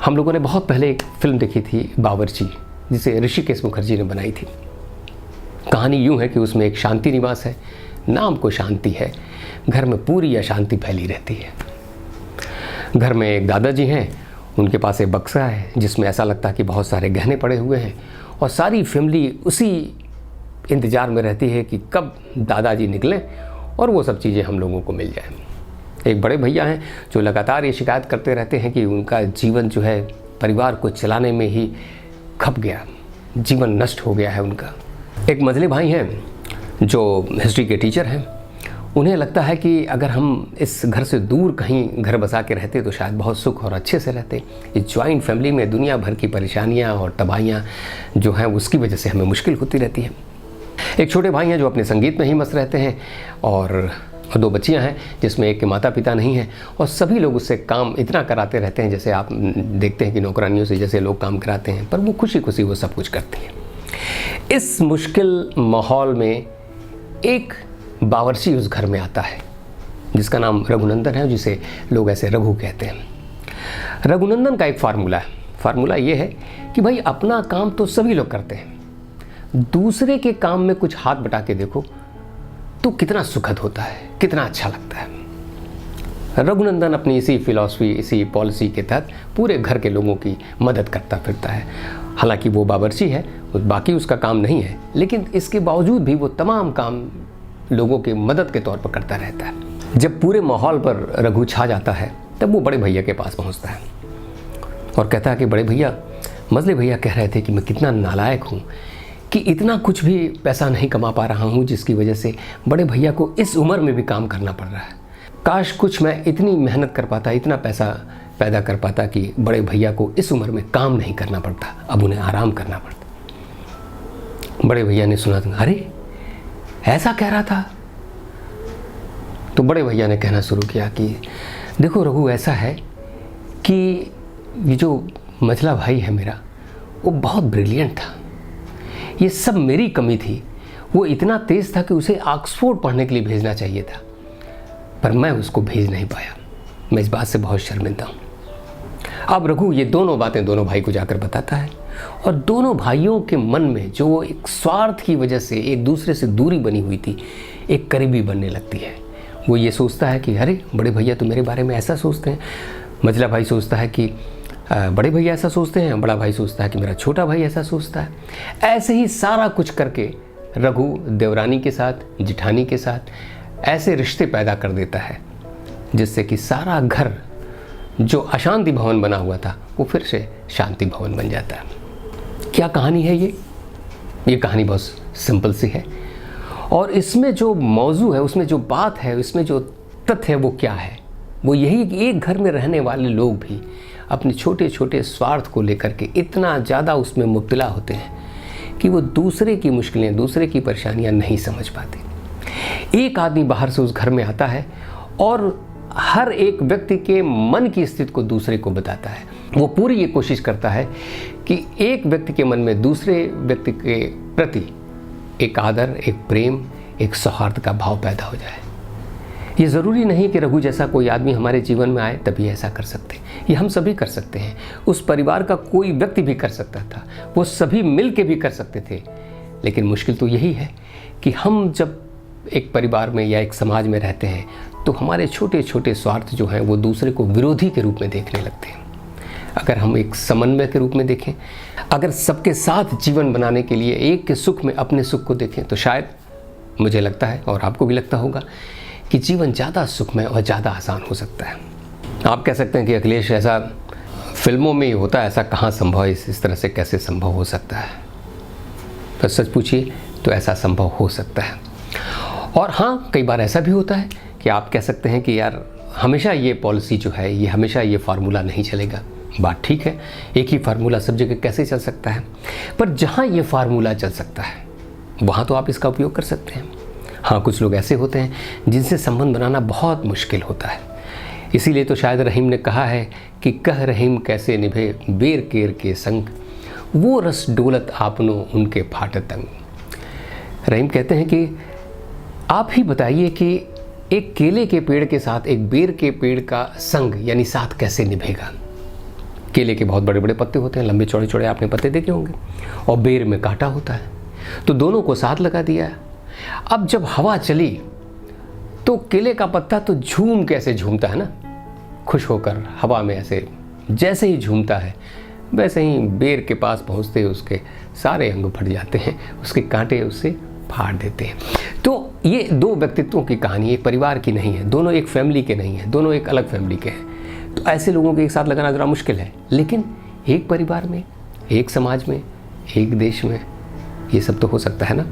हम लोगों ने बहुत पहले एक फिल्म देखी थी बावर्ची, जिसे ऋषिकेश मुखर्जी ने बनाई थी। कहानी यूँ है कि उसमें एक शांति निवास है, नाम को शांति है, घर में पूरी अशांति फैली रहती है। घर में एक दादाजी हैं, उनके पास एक बक्सा है जिसमें ऐसा लगता है कि बहुत सारे गहने पड़े हुए हैं, और सारी फैमिली उसी इंतज़ार में रहती है कि कब दादाजी निकलें और वो सब चीज़ें हम लोगों को मिल जाएं। एक बड़े भैया हैं जो लगातार ये शिकायत करते रहते हैं कि उनका जीवन जो है परिवार को चलाने में ही खप गया, जीवन नष्ट हो गया है उनका। एक मझले भाई हैं जो हिस्ट्री के टीचर हैं, उन्हें लगता है कि अगर हम इस घर से दूर कहीं घर बसा के रहते तो शायद बहुत सुख और अच्छे से रहते। इस जॉइंट फैमिली में दुनिया भर की परेशानियां और तबाहियां जो हैं उसकी वजह से हमें मुश्किल होती रहती है। एक छोटे भाई हैं जो अपने संगीत में ही मस्त रहते हैं, और 2 बच्चियां हैं जिसमें एक के माता पिता नहीं हैं, और सभी लोग उससे काम इतना कराते रहते हैं जैसे आप देखते हैं कि नौकरानियों से जैसे लोग काम कराते हैं, पर वो खुशी खुशी वो सब कुछ करती हैं। इस मुश्किल माहौल में एक बावर्ची उस घर में आता है जिसका नाम रघुनंदन है, जिसे लोग ऐसे रघु कहते हैं। रघुनंदन का एक फार्मूला है। फार्मूला ये है कि भाई अपना काम तो सभी लोग करते हैं, दूसरे के काम में कुछ हाथ बटा के देखो तो कितना सुखद होता है, कितना अच्छा लगता है। रघुनंदन अपनी इसी फिलॉसफी, इसी पॉलिसी के तहत पूरे घर के लोगों की मदद करता फिरता है। हालांकि वो बावर्ची है, बाकी उसका काम नहीं है, लेकिन इसके बावजूद भी वो तमाम काम लोगों की मदद के तौर पर करता रहता है। जब पूरे माहौल पर रघु छा जाता है तब वो बड़े भैया के पास पहुंचता है और कहता है कि बड़े भैया, मझले भैया कह रहे थे कि मैं कितना नालायक हूँ कि इतना कुछ भी पैसा नहीं कमा पा रहा हूँ, जिसकी वजह से बड़े भैया को इस उम्र में भी काम करना पड़ रहा है। काश कुछ मैं इतनी मेहनत कर पाता, इतना पैसा पैदा कर पाता कि बड़े भैया को इस उम्र में काम नहीं करना पड़ता, अब उन्हें आराम करना पड़ता। बड़े भैया ने सुना तो अरे ऐसा कह रहा था। तो बड़े भैया ने कहना शुरू किया कि देखो रघु, ऐसा है कि ये जो मझला भाई है मेरा, वो बहुत ब्रिलियंट था, ये सब मेरी कमी थी। वो इतना तेज़ था कि उसे ऑक्सफोर्ड पढ़ने के लिए भेजना चाहिए था, पर मैं उसको भेज नहीं पाया। मैं इस बात से बहुत शर्मिंदा हूँ। अब रघु ये दोनों बातें दोनों भाई को जाकर बताता है, और दोनों भाइयों के मन में जो एक स्वार्थ की वजह से एक दूसरे से दूरी बनी हुई थी, एक करीबी बनने लगती है। वो ये सोचता है कि अरे बड़े भैया तो मेरे बारे में ऐसा सोचते हैं। मझला भाई सोचता है कि बड़े भैया ऐसा सोचते हैं, बड़ा भाई सोचता है कि मेरा छोटा भाई ऐसा सोचता है। ऐसे ही सारा कुछ करके रघु देवरानी के साथ, जिठानी के साथ ऐसे रिश्ते पैदा कर देता है जिससे कि सारा घर जो अशांति भवन बना हुआ था वो फिर से शांति भवन बन जाता है। क्या कहानी है ये कहानी बहुत सिंपल सी है, और इसमें जो मौजू है, उसमें जो बात है, इसमें जो तथ्य है वो क्या है? वो यही कि एक घर में रहने वाले लोग भी अपने छोटे छोटे स्वार्थ को लेकर के इतना ज़्यादा उसमें मुब्तला होते हैं कि वो दूसरे की मुश्किलें, दूसरे की परेशानियां नहीं समझ पाते। एक आदमी बाहर से उस घर में आता है और हर एक व्यक्ति के मन की स्थिति को दूसरे को बताता है। वो पूरी ये कोशिश करता है कि एक व्यक्ति के मन में दूसरे व्यक्ति के प्रति एक आदर, एक प्रेम, एक सौहार्द का भाव पैदा हो जाए। ये ज़रूरी नहीं कि रघु जैसा कोई आदमी हमारे जीवन में आए तभी ऐसा कर सकते, ये हम सभी कर सकते हैं। उस परिवार का कोई व्यक्ति भी कर सकता था, वो सभी मिल के भी कर सकते थे। लेकिन मुश्किल तो यही है कि हम जब एक परिवार में या एक समाज में रहते हैं तो हमारे छोटे छोटे स्वार्थ जो हैं वो दूसरे को विरोधी के रूप में देखने लगते हैं। अगर हम एक समन्वय के रूप में देखें, अगर सबके साथ जीवन बनाने के लिए एक के सुख में अपने सुख को देखें, तो शायद मुझे लगता है और आपको भी लगता होगा कि जीवन ज़्यादा सुखमय और ज़्यादा आसान हो सकता है। आप कह सकते हैं कि अखिलेश, ऐसा फिल्मों में ही होता है, ऐसा कहाँ संभव है, इस तरह से कैसे संभव हो सकता है? तो सच पूछिए तो ऐसा संभव हो सकता है। और हाँ, कई बार ऐसा भी होता है कि आप कह सकते हैं कि यार हमेशा ये पॉलिसी जो है, ये हमेशा ये फार्मूला नहीं चलेगा। बात ठीक है, एक ही फार्मूला सब जगह कैसे चल सकता है? पर जहाँ ये फार्मूला चल सकता है वहाँ तो आप इसका उपयोग कर सकते हैं। हाँ, कुछ लोग ऐसे होते हैं जिनसे संबंध बनाना बहुत मुश्किल होता है। इसीलिए तो शायद रहीम ने कहा है कि कह रहीम कैसे निभे बेर केर के संग, वो रस डोलत आपनो उनके फाटत अंग। रहीम कहते हैं कि आप ही बताइए कि एक केले के पेड़ के साथ एक बेर के पेड़ का संग यानी साथ कैसे निभेगा। केले के बहुत बड़े बड़े पत्ते होते हैं, लंबे चौड़े चौड़े आपने पत्ते देखे होंगे, और बेर में कांटा होता है। तो दोनों को साथ लगा दिया। अब जब हवा चली तो केले का पत्ता तो झूम के ऐसे झूमता है ना, खुश होकर हवा में ऐसे जैसे ही झूमता है, वैसे ही बेर के पास पहुंचते उसके सारे अंग फट जाते हैं, उसके कांटे उससे फाड़ देते हैं। तो ये दो व्यक्तित्वों की कहानी एक परिवार की नहीं है, दोनों एक फैमिली के नहीं है, दोनों एक अलग फैमिली के हैं। तो ऐसे लोगों के एक साथ लगाना ज़रा मुश्किल है, लेकिन एक परिवार में, एक समाज में, एक देश में ये सब तो हो सकता है ना।